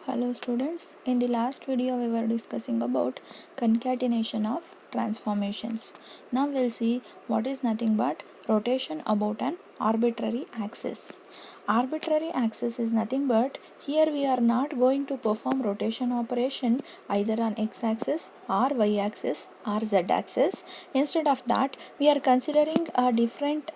Hello students, in the last video we were discussing about concatenation of transformations. Now we'll see what is nothing but rotation about an arbitrary axis. Arbitrary axis is nothing but here we are not going to perform rotation operation either on x-axis or y-axis or z-axis. Instead of that we are considering a different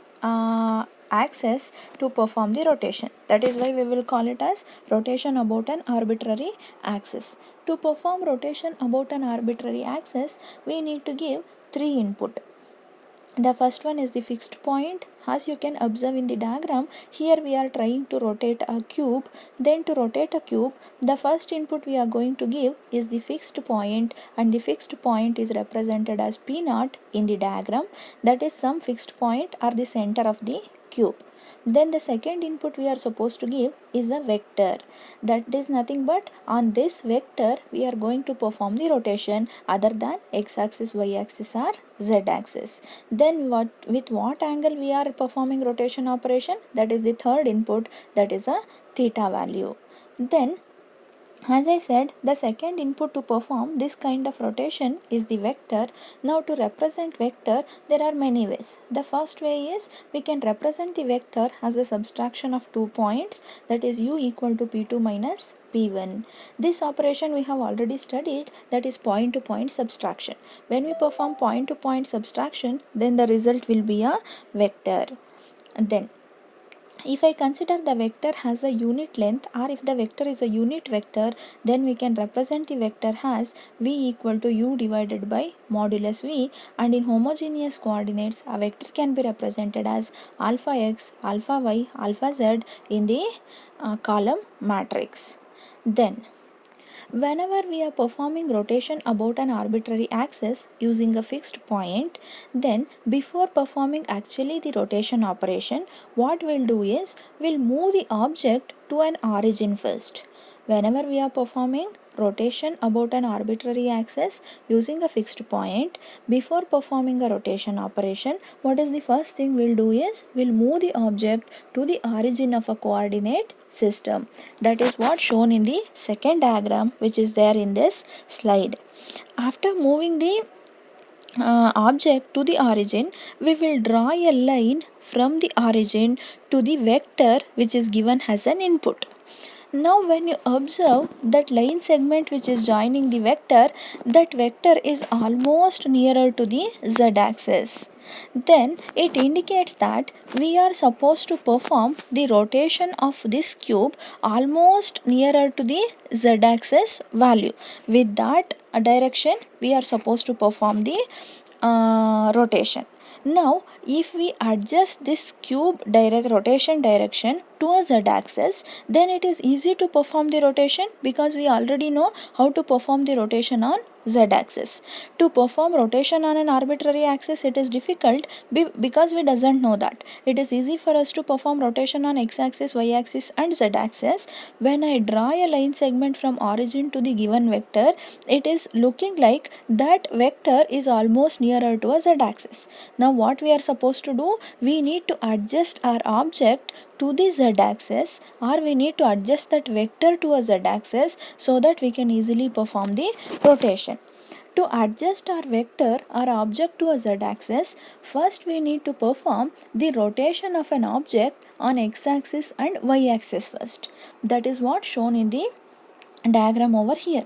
axis to perform the rotation. That is why we will call it as rotation about an arbitrary axis. To perform rotation about an arbitrary axis, we need to give three input. The first one is the fixed point. As you can observe in the diagram, here we are trying to rotate a cube. Then to rotate a cube, the first input we are going to give is the fixed point, and the fixed point is represented as P0 in the diagram. That is some fixed point or the center of the cube. Then the second input we are supposed to give is a vector. That is nothing but on this vector we are going to perform the rotation other than x-axis, y-axis or z-axis. Then with what angle we are performing rotation operation? That is the third input, that is a theta value. Then as I said, the second input to perform this kind of rotation is the vector. Now to represent vector, there are many ways. The first way is we can represent the vector as a subtraction of 2 points, that is u equal to p2 minus p1. This operation we have already studied, that is point to point subtraction. When we perform point to point subtraction, then the result will be a vector. Then if I consider the vector has a unit length, or if the vector is a unit vector, then we can represent the vector as v equal to u divided by modulus v, and in homogeneous coordinates a vector can be represented as alpha x, alpha y, alpha z in the column matrix. Then whenever we are performing rotation about an arbitrary axis using a fixed point, then before performing actually the rotation operation, what we'll do is we'll move the object to an origin first. Whenever we are performing rotation about an arbitrary axis using a fixed point, before performing a rotation operation, what is the first thing we'll do is we'll move the object to the origin of a coordinate system. That is what shown in the second diagram which is there in this slide. After moving the object to the origin, we will draw a line from the origin to the vector which is given as an input. Now when you observe that line segment which is joining the vector, that vector is almost nearer to the z-axis. Then it indicates that we are supposed to perform the rotation of this cube almost nearer to the z-axis value. With that direction we are supposed to perform the rotation. Now if we adjust this cube rotation direction to a z-axis, then it is easy to perform the rotation because we already know how to perform the rotation on z-axis. To perform rotation on an arbitrary axis, it is difficult because we doesn't know that. It is easy for us to perform rotation on x-axis, y-axis and z-axis. When I draw a line segment from origin to the given vector, it is looking like that vector is almost nearer to a z-axis. Now what we are supposed to do? We need to adjust our object to the z-axis, or we need to adjust that vector to a z-axis so that we can easily perform the rotation. To adjust our vector or object to a z-axis, first we need to perform the rotation of an object on x-axis and y-axis first. That is what shown in the diagram over here.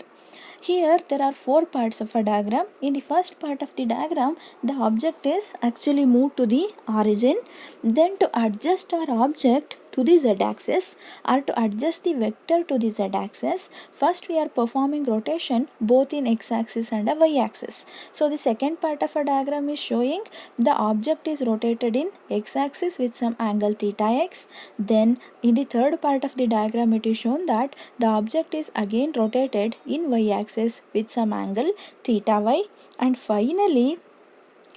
Here there are four parts of a diagram. In the first part of the diagram, the object is actually moved to the origin. Then to adjust our object to the z-axis or to adjust the vector to the z-axis, first we are performing rotation both in x-axis and a y-axis. So the second part of a diagram is showing the object is rotated in x-axis with some angle theta x. Then in the third part of the diagram it is shown that the object is again rotated in y-axis with some angle theta y. And finally,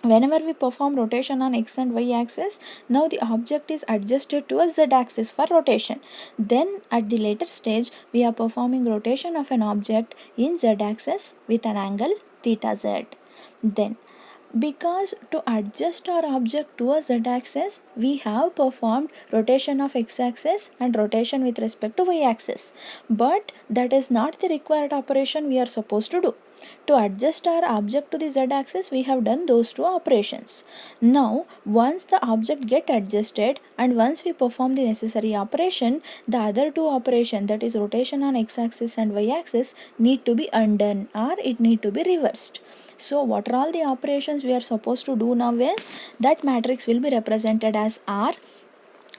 whenever we perform rotation on x and y axis, now the object is adjusted to a z axis for rotation. Then at the later stage, we are performing rotation of an object in z axis with an angle theta z. Then Because to adjust our object to a z-axis, we have performed rotation of x-axis and rotation with respect to y-axis. But that is not the required operation we are supposed to do. To adjust our object to the z-axis, we have done those two operations. Now, once the object get adjusted and once we perform the necessary operation, the other two operations, that is rotation on x-axis and y-axis, need to be undone or it need to be reversed. So what are all the operations we are supposed to do now is that matrix will be represented as R.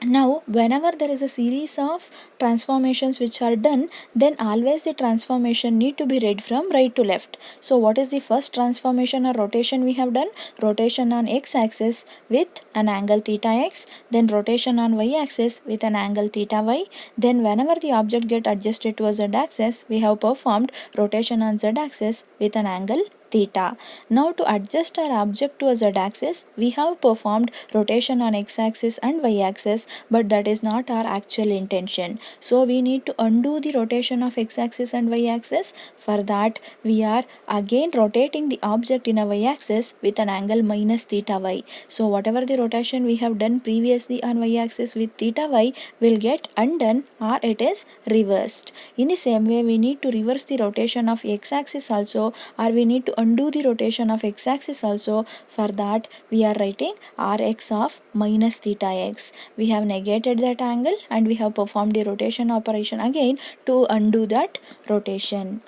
Now whenever there is a series of transformations which are done, then always the transformation need to be read from right to left. So what is the first transformation or rotation we have done? Rotation on x-axis with an angle theta x, then rotation on y-axis with an angle theta y. Then whenever the object get adjusted to a z-axis, we have performed rotation on z-axis with an angle theta. Now to adjust our object to a z-axis, we have performed rotation on x-axis and y-axis, but that is not our actual intention. So we need to undo the rotation of x-axis and y-axis. For that, we are again rotating the object in a y-axis with an angle minus theta y. So whatever the rotation we have done previously on y-axis with theta y will get undone or it is reversed. In the same way, we need to reverse the rotation of x-axis also, or we need to undo the rotation of x-axis also. For that, we are writing Rx of minus theta x. We have negated that angle and we have performed the rotation operation again to undo that rotation.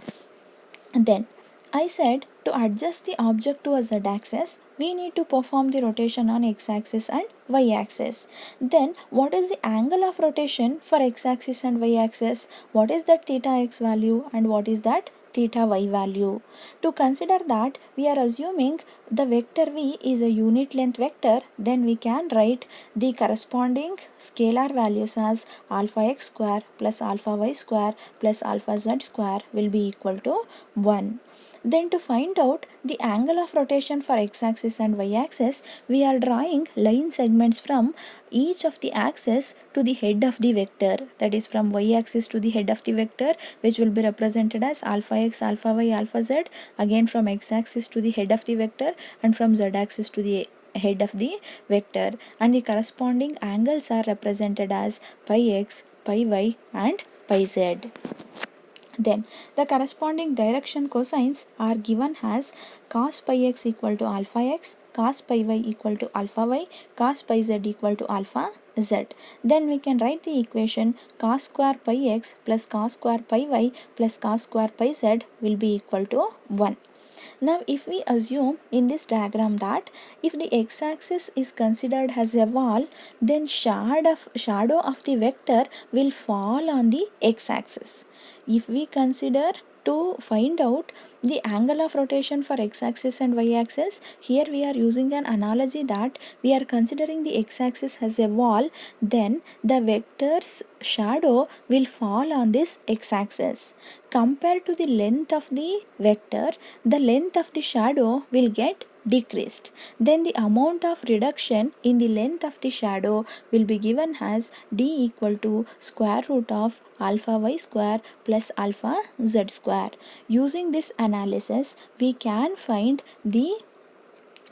Then I said to adjust the object to a z-axis, we need to perform the rotation on x-axis and y-axis. Then what is the angle of rotation for x-axis and y-axis? What is that theta x value and what is that theta y value? To consider that, we are assuming the vector v is a unit length vector, then we can write the corresponding scalar values as alpha x square plus alpha y square plus alpha z square will be equal to 1. Then to find out the angle of rotation for x-axis and y-axis, we are drawing line segments from each of the axes to the head of the vector, that is from y-axis to the head of the vector, which will be represented as alpha x, alpha y, alpha z, again from x-axis to the head of the vector and from z-axis to the head of the vector, and the corresponding angles are represented as pi x, pi y and pi z. Then the corresponding direction cosines are given as cos pi x equal to alpha x, cos pi y equal to alpha y, cos pi z equal to alpha z. Then we can write the equation cos square pi x plus cos square pi y plus cos square pi z will be equal to 1. Now if we assume in this diagram that if the x-axis is considered as a wall, then shadow of the vector will fall on the x-axis. If we consider to find out the angle of rotation for x-axis and y-axis, here we are using an analogy that we are considering the x-axis as a wall, then the vector's shadow will fall on this x-axis. Compared to the length of the vector, the length of the shadow will get decreased. Then the amount of reduction in the length of the shadow will be given as d equal to square root of alpha y square plus alpha z square. Using this analysis, we can find the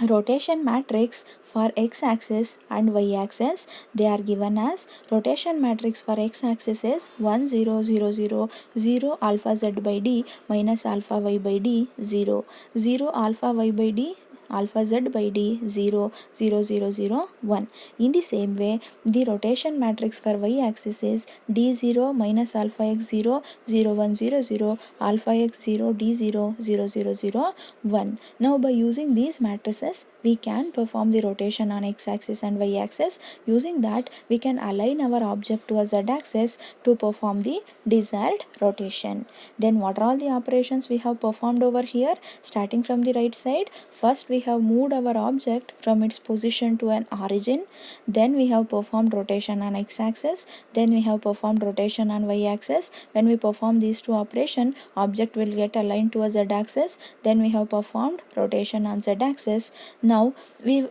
rotation matrix for x-axis and y-axis. They are given as rotation matrix for x-axis is 1 0 0 0 0 alpha z by d minus alpha y by d 0 0 alpha y by d alpha z by d 0 0 0 0 1. In the same way, the rotation matrix for y-axis is d0 minus alpha x 0 0 1 0 0 alpha x 0 d0 0 0 0 1. Now by using these matrices, we can perform the rotation on x-axis and y-axis. Using that, we can align our object to a z-axis to perform the desired rotation. Then what are all the operations we have performed over here? Starting from the right side, first we have moved our object from its position to an origin. Then we have performed rotation on x-axis. Then we have performed rotation on y-axis. When we perform these two operations, object will get aligned to a z-axis. Then we have performed rotation on z-axis. Now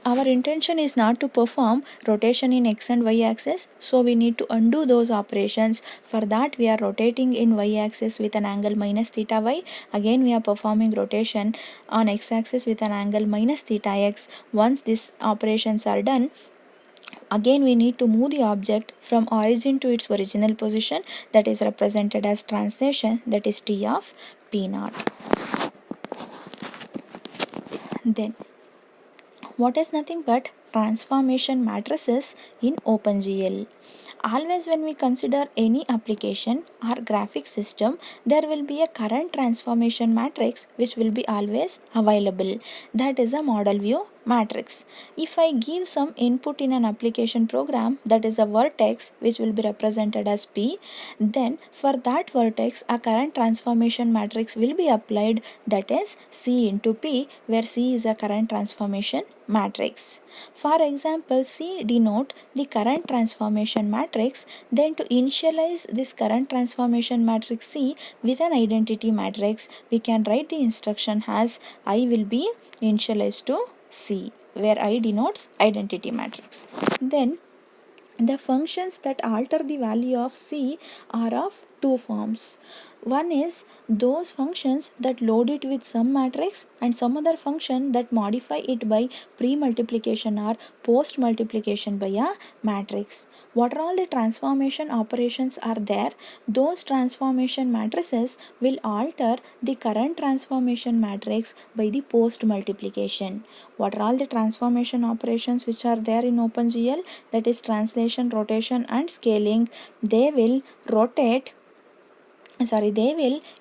our intention is not to perform rotation in x and y-axis, so we need to undo those operations. For that, we are rotating in y-axis with an angle minus theta y. Again we are performing rotation on x-axis with an angle minus minus theta x. Once these operations are done, again we need to move the object from origin to its original position, that is represented as translation, that is t of p naught. Then what is nothing but transformation matrices in OpenGL? Always when we consider any application or graphic system, there will be a current transformation matrix which will be always available. That is a model view matrix. If I give some input in an application program, that is a vertex which will be represented as P, then for that vertex a current transformation matrix will be applied, that is C into P, where C is a current transformation matrix. For example, C denote the current transformation matrix. Then to initialize this current transformation matrix C with an identity matrix, we can write the instruction as I will be initialized to C, where I denotes identity matrix. Then the functions that alter the value of C are of two forms. One is those functions that load it with some matrix, and some other function that modify it by pre-multiplication or post-multiplication by a matrix. What are all the transformation operations are there? Those transformation matrices will alter the current transformation matrix by the post-multiplication. What are all the transformation operations which are there in OpenGL? That is translation, rotation and scaling. They will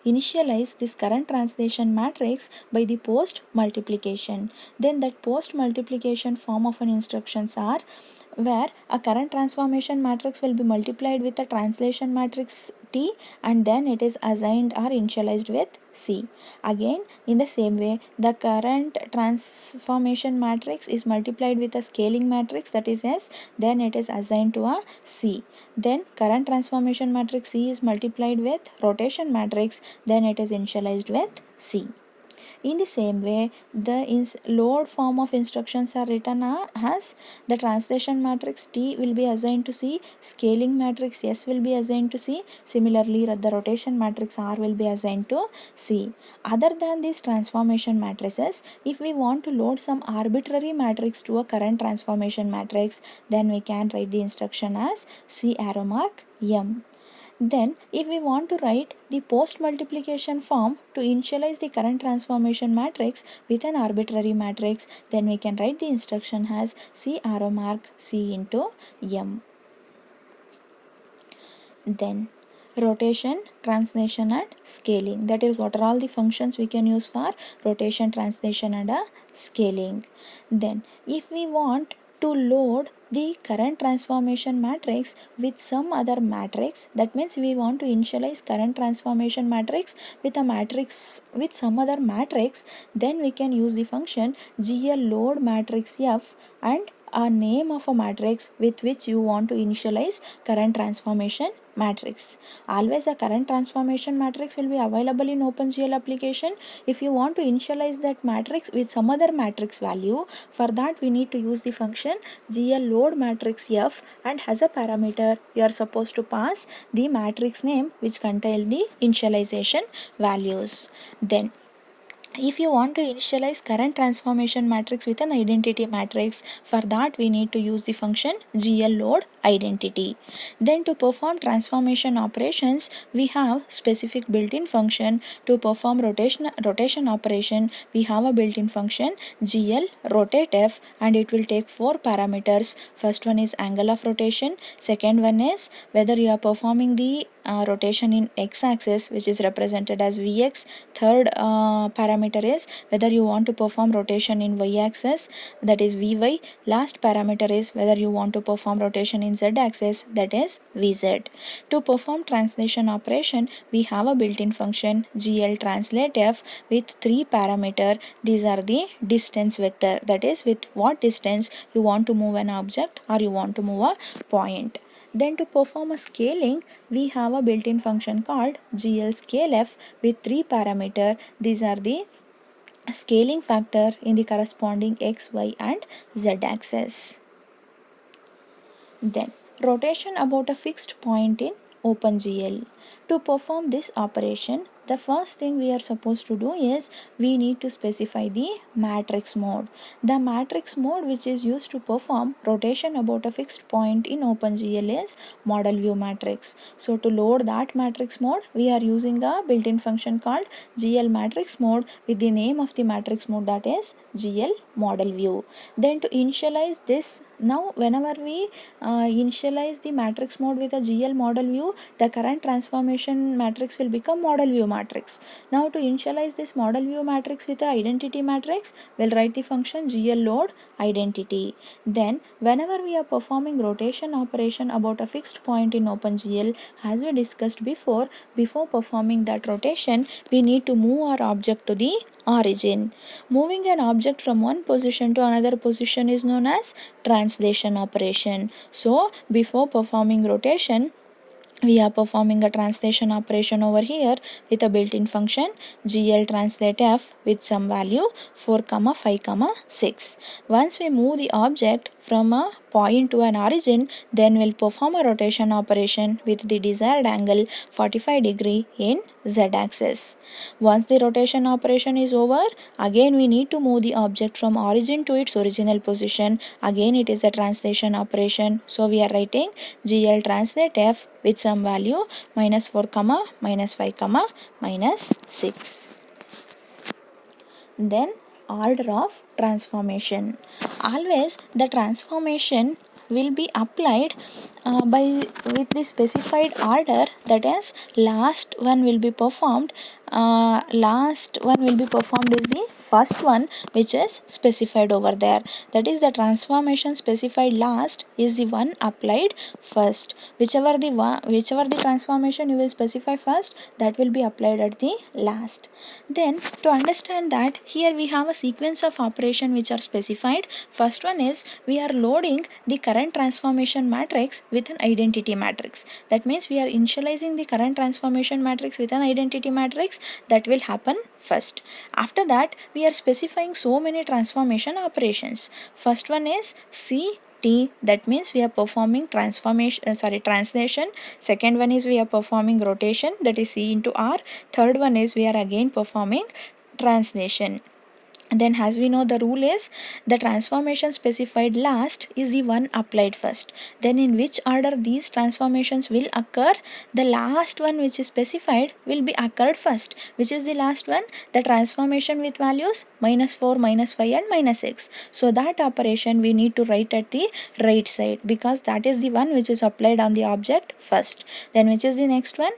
initialize this current translation matrix by the post multiplication. Then that post multiplication form of an instructions are where a current transformation matrix will be multiplied with a translation matrix T, and then it is assigned or initialized with C. Again, in the same way, the current transformation matrix is multiplied with a scaling matrix, that is S, then it is assigned to a C. Then current transformation matrix C is multiplied with rotation matrix, then it is initialized with C. In the same way, the load form of instructions are written as the translation matrix T will be assigned to C, scaling matrix S will be assigned to C, similarly the rotation matrix R will be assigned to C. Other than these transformation matrices, if we want to load some arbitrary matrix to a current transformation matrix, then we can write the instruction as C arrow mark M. Then if we want to write the post multiplication form to initialize the current transformation matrix with an arbitrary matrix, then we can write the instruction as C arrow mark C into M. Then rotation, translation and scaling. That is what are all the functions we can use for rotation, translation and scaling. Then if we want to load the current transformation matrix with some other matrix, that means we want to initialize current transformation matrix with a matrix with some other matrix, then we can use the function GL load matrix F and a name of a matrix with which you want to initialize current transformation matrix. Always a current transformation matrix will be available in OpenGL application. If you want to initialize that matrix with some other matrix value, for that we need to use the function GL load matrix F, and as a parameter you are supposed to pass the matrix name which contains the initialization values. Then if you want to initialize current transformation matrix with an identity matrix, for that we need to use the function GL load identity. Then to perform transformation operations, we have specific built-in function. To perform rotation operation, we have a built-in function GL rotate F, and it will take four parameters. First one is angle of rotation, second one is whether you are performing the rotation in x-axis, which is represented as Vx. Third parameter is whether you want to perform rotation in y-axis, that is Vy. Last parameter is whether you want to perform rotation in z-axis, that is Vz. To perform translation operation, we have a built-in function GL translate F with three parameter. These are the distance vector, that is with what distance you want to move an object or you want to move a point. Then to perform a scaling, we have a built-in function called GL scale F with three parameter. These are the scaling factor in the corresponding x, y and z axis. Then rotation about a fixed point in OpenGL. To perform this operation, the first thing we are supposed to do is we need to specify the matrix mode. The matrix mode which is used to perform rotation about a fixed point in OpenGL is model view matrix. So to load that matrix mode, we are using a built-in function called GL matrix mode with the name of the matrix mode, that is GL model view. Then to initialize this, now whenever we initialize the matrix mode with a GL model view, the current transformation matrix will become model view matrix. Now to initialize this model view matrix with the identity matrix, we'll write the function GL load identity. Then whenever we are performing rotation operation about a fixed point in OpenGL, as we discussed before performing that rotation, we need to move our object to the origin. Moving an object from one position to another position is known as translation operation. So before performing rotation, we are performing a translation operation over here with a built-in function GL translate F with some value 4, 5, 6. Once we move the object from a point to an origin, then we'll perform a rotation operation with the desired angle 45 degree in z-axis. Once the rotation operation is over, again we need to move the object from origin to its original position. Again it is a translation operation. So we are writing GL translate F with some value -4, -5, -6. Then order of transformation. Always the transformation will be applied with the specified order, that is last one will be performed is the first one which is specified over there. That is, the transformation specified last is the one applied first. Whichever the transformation you will specify first, that will be applied at the last. Then to understand that, here we have a sequence of operation which are specified. First one is we are loading the current transformation matrix with an identity matrix. That means we are initializing the current transformation matrix with an identity matrix. That will happen first. After that, we are specifying so many transformation operations. First one is CT, that means we are performing translation. Second one is we are performing rotation, that is C into R. Third one is we are again performing translation. Then as we know, the rule is the transformation specified last is the one applied first. Then in which order these transformations will occur, the last one which is specified will be occurred first. Which is the last one? The transformation with values -4, -5 and -6. So that operation we need to write at the right side, because that is the one which is applied on the object first. Then which is the next one?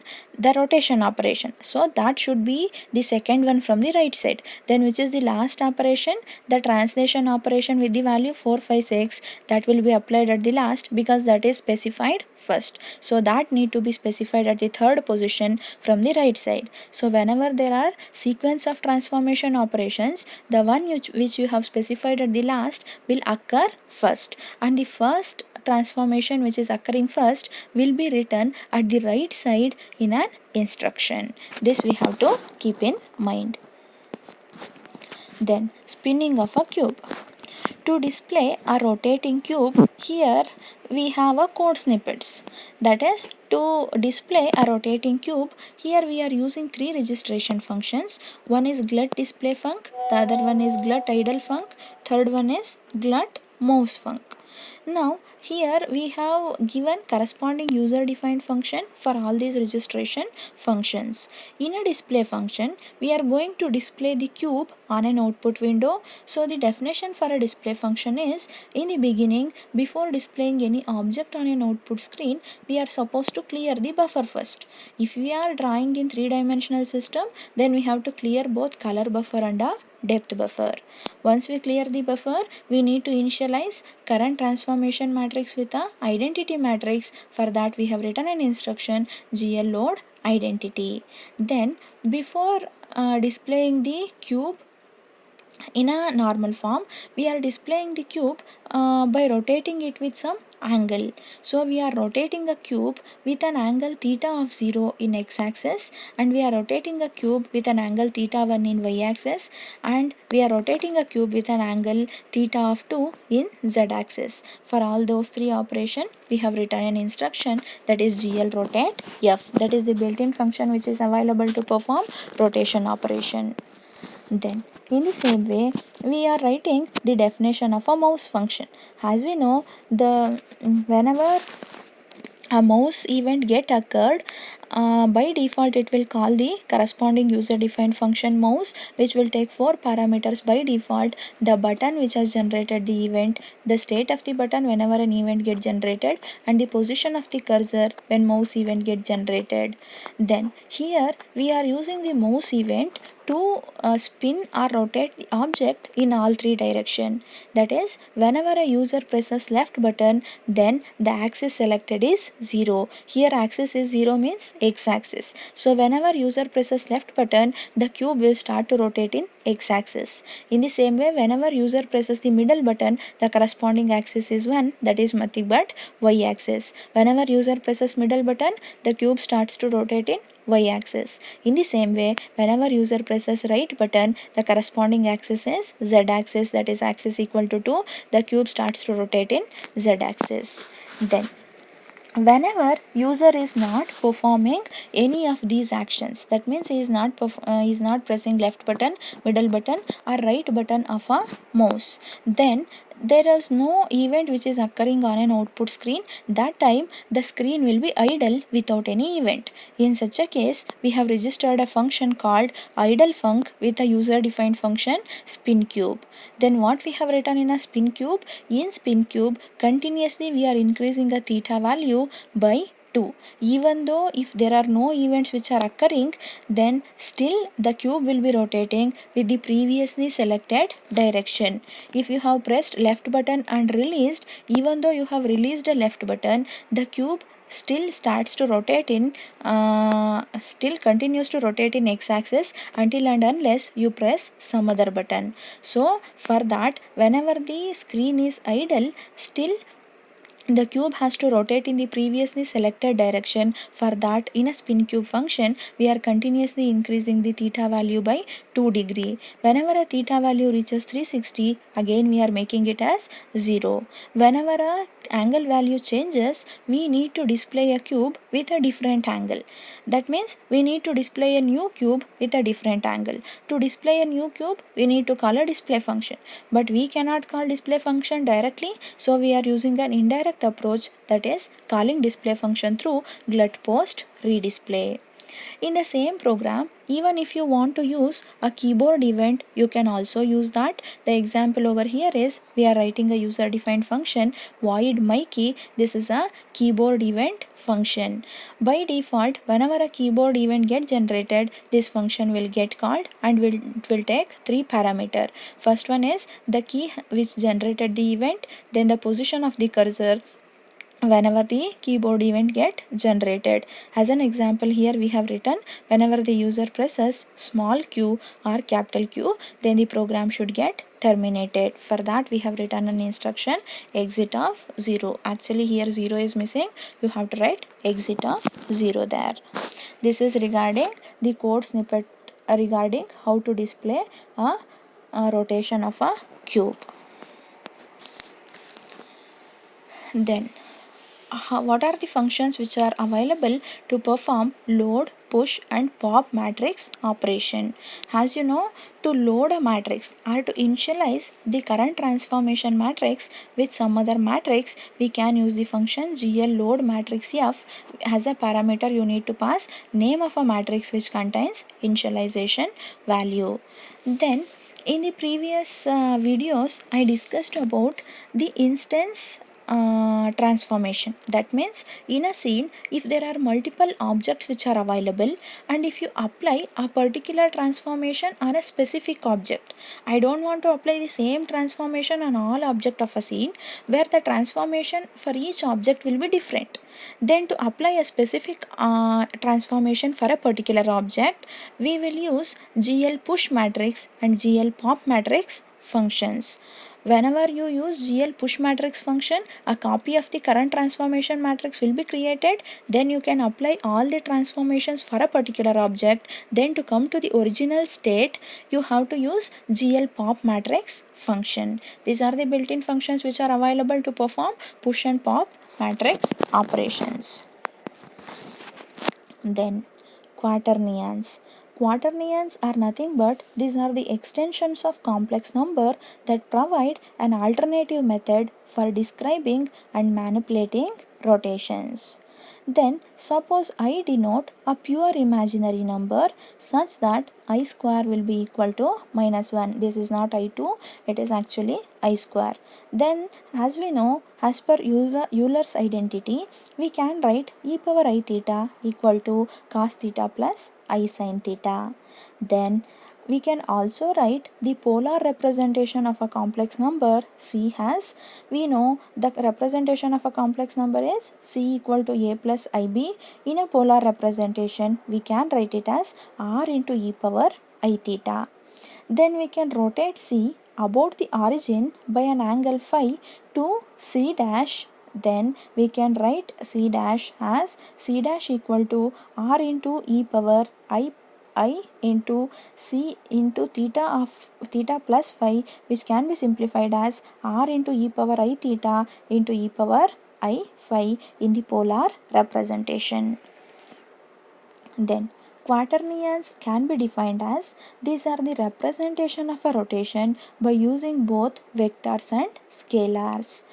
The rotation operation. So that should be the second one from the right side. Then which is the last operation? The translation operation with the value 4, 5, 6, that will be applied at the last, because that is specified first. So that need to be specified at the third position from the right side. So whenever there are sequence of transformation operations, the one which you have specified at the last will occur first, and the first transformation which is occurring first will be written at the right side in an instruction. This we have to keep in mind. Then spinning of a cube. To display a rotating cube, here we have a code snippets. That is, to display a rotating cube, here we are using 3 registration functions. One is glut display func, the other one is glut idle func, third one is glut mouse func. Now here we have given corresponding user defined function for all these registration functions. In a display function, we are going to display the cube on an output window. So the definition for a display function is, in the beginning, before displaying any object on an output screen, we are supposed to clear the buffer first. If we are drawing in 3-dimensional system, then we have to clear both color buffer and a depth buffer. Once we clear the buffer, we need to initialize current transformation matrix with a identity matrix. For that we have written an instruction GL load identity. Then before displaying the cube In a normal form, we are displaying the cube by rotating it with some angle. So we are rotating a cube with an angle theta of 0 in x-axis, and we are rotating a cube with an angle theta 1 in y-axis, and we are rotating a cube with an angle theta of 2 in z-axis. For all those three operations, we have written an instruction, that is GL rotate F. That is the built-in function which is available to perform rotation operation. Then in the same way, we are writing the definition of a mouse function. As we know, the whenever a mouse event get occurred, by default it will call the corresponding user defined function mouse, which will take 4 parameters by default: the button which has generated the event, the state of the button whenever an event get generated, and the position of the cursor when mouse event get generated. Then here we are using the mouse event to spin or rotate the object in all three direction. That is, whenever a user presses left button, then the axis selected is 0. Here axis is 0 means x-axis. So whenever user presses left button, the cube will start to rotate in x-axis. In the same way, whenever user presses the middle button, the corresponding axis is 1, that is nothing but y-axis. Whenever user presses middle button, the cube starts to rotate in y-axis. In the same way, whenever user presses right button, the corresponding axis is z-axis, that is axis equal to 2. The cube starts to rotate in z-axis. Then whenever user is not performing any of these actions, that means he is not pressing left button, middle button or right button of a mouse, then there is no event which is occurring on an output screen. That time the screen will be idle without any event. In such a case, we have registered a function called idle func with a user defined function spin cube. Then what we have written in a spin cube? In spin cube, continuously we are increasing a theta value by 2. Even though if there are no events which are occurring, then still the cube will be rotating with the previously selected direction. If you have pressed left button and released, even though you have released a left button, the cube still starts to rotate in still continues to rotate in x-axis until and unless you press some other button. So for that, whenever the screen is idle, still the cube has to rotate in the previously selected direction. For that, in a spin cube function, we are continuously increasing the theta value by 2 degree. Whenever a theta value reaches 360, again we are making it as 0. Whenever a angle value changes, we need to display a cube with a different angle. That means we need to display a new cube with a different angle. To display a new cube, we need to call a display function. But we cannot call display function directly, so we are using an indirect approach, that is calling display function through glut post redisplay. In the same program, even if you want to use a keyboard event, you can also use that. The example over here is we are writing a user defined function void myKey. This is a keyboard event function. By default, whenever a keyboard event get generated, this function will get called and it will take 3 parameter. First one is the key which generated the event, then the position of the cursor whenever the keyboard event get generated. As an example, here we have written whenever the user presses small q or capital Q, then the program should get terminated. For that, we have written an instruction exit of 0. Actually here 0 is missing, you have to write exit of 0 there. This is regarding the code snippet regarding how to display a rotation of a cube. Then what are the functions which are available to perform load, push and pop matrix operation? As you know, to load a matrix or to initialize the current transformation matrix with some other matrix, we can use the function GL load matrix F. As a parameter, you need to pass name of a matrix which contains initialization value. Then in the previous videos, I discussed about the instance transformation. That means in a scene, if there are multiple objects which are available, and if you apply a particular transformation on a specific object, I don't want to apply the same transformation on all object of a scene where the transformation for each object will be different. Then to apply a specific transformation for a particular object, we will use GL push matrix and GL pop matrix functions. Whenever you use GL push matrix function, a copy of the current transformation matrix will be created. Then you can apply all the transformations for a particular object. Then to come to the original state, you have to use GL pop matrix function. These are the built-in functions which are available to perform push and pop matrix operations. Then quaternions. Quaternions are nothing but these are the extensions of complex number that provide an alternative method for describing and manipulating rotations. Then suppose I denote a pure imaginary number such that I square will be equal to -1. This is not I2, it is actually I square. Then as we know, as per Euler's identity, we can write e power I theta equal to cos theta plus I sin theta. Then we can also write the polar representation of a complex number C as, we know the representation of a complex number is C equal to A plus IB. In a polar representation, we can write it as R into e power I theta. Then we can rotate C about the origin by an angle phi to C dash. Then we can write C dash as C dash equal to R into e power I into C into theta of theta plus phi, which can be simplified as R into e power I theta into e power I phi in the polar representation. Then quaternions can be defined as these are the representation of a rotation by using both vectors and scalars.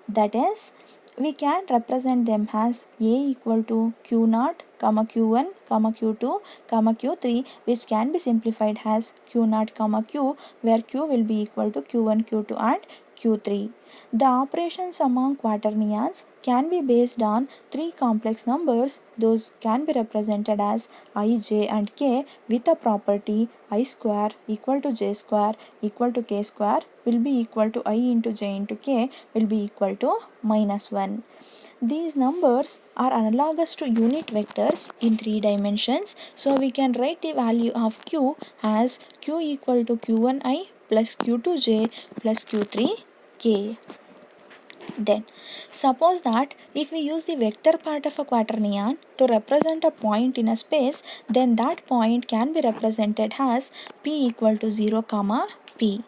That is, we can represent them as A equal to Q0, Q1, Q2, Q3, which can be simplified as Q0, Q, where Q will be equal to Q1, Q2 and Q3. The operations among quaternions can be based on three complex numbers. Those can be represented as I, j and k with a property I square equal to j square equal to k square will be equal to I into j into k will be equal to -1. These numbers are analogous to unit vectors in 3 dimensions. So we can write the value of q as q equal to q1i plus q2j plus q3k. Then suppose that if we use the vector part of a quaternion to represent a point in a space, then that point can be represented as p equal to 0, p.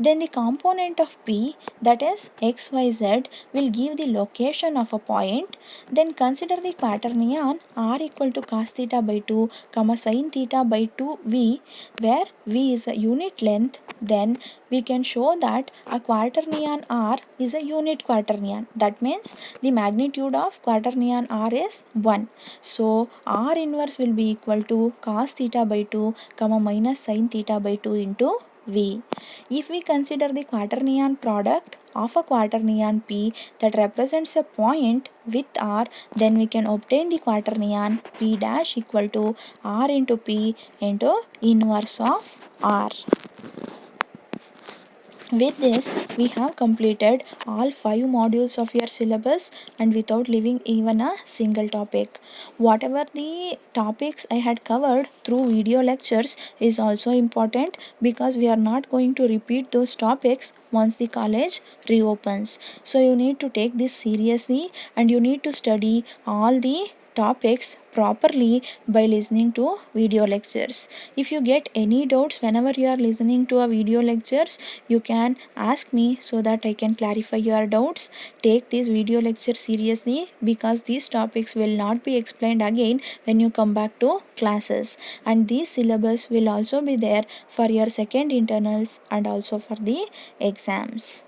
Then the component of p, that is xyz, will give the location of a point. Then consider the quaternion r equal to cos theta by 2, sin theta by 2v, where v is a unit length. Then we can show that a quaternion r is a unit quaternion. That means the magnitude of quaternion r is 1. So r inverse will be equal to cos theta by 2, minus sin theta by 2 into v. If we consider the quaternion product of a quaternion p that represents a point with r, then we can obtain the quaternion p dash equal to r into p into inverse of r. With this, we have completed all 5 modules of your syllabus and without leaving even a single topic. Whatever the topics I had covered through video lectures is also important because we are not going to repeat those topics once the college reopens. So you need to take this seriously and you need to study all the topics properly by listening to video lectures. If you get any doubts whenever you are listening to a video lectures, you can ask me so that I can clarify your doubts. Take this video lecture seriously because these topics will not be explained again when you come back to classes, and these syllabus will also be there for your second internals and also for the exams.